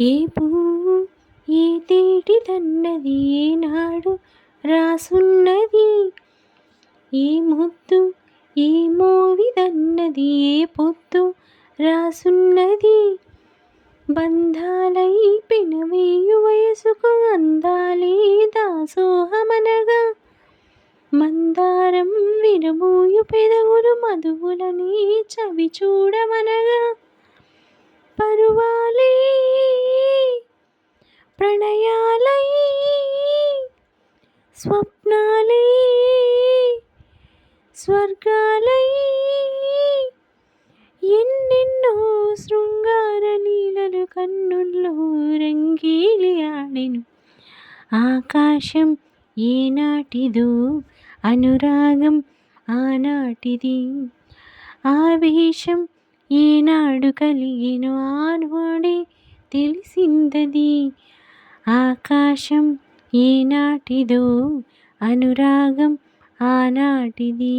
ఏ పువ్వు ఏ తేటిదన్నది ఏనాడు రాసున్నది, ఏ ముద్దు ఏ మోవిదన్నది ఏ పొద్దు రాసున్నది. బంధాలై పెనవేయు వయసుకు అందాలే దాసోహమనగా, మందారం విరబూయు పెదవులు మధువులని చవి చూడమనగా. పరువాలే ప్రణయాలై స్వప్నాలే స్వర్గాలై ఎన్నెన్నో శృంగార లీలలు కన్నుల్లో రంగీలి ఆడెను. ఆకాశం ఏనాటిదో అనురాగం ఆనాటిది, ఆవేశం ఏనాడు కలిగెనో ఆనాడే తెలిసిందది. ఆకాశం ఏనాటిదో అనురాగం ఆనాటిది.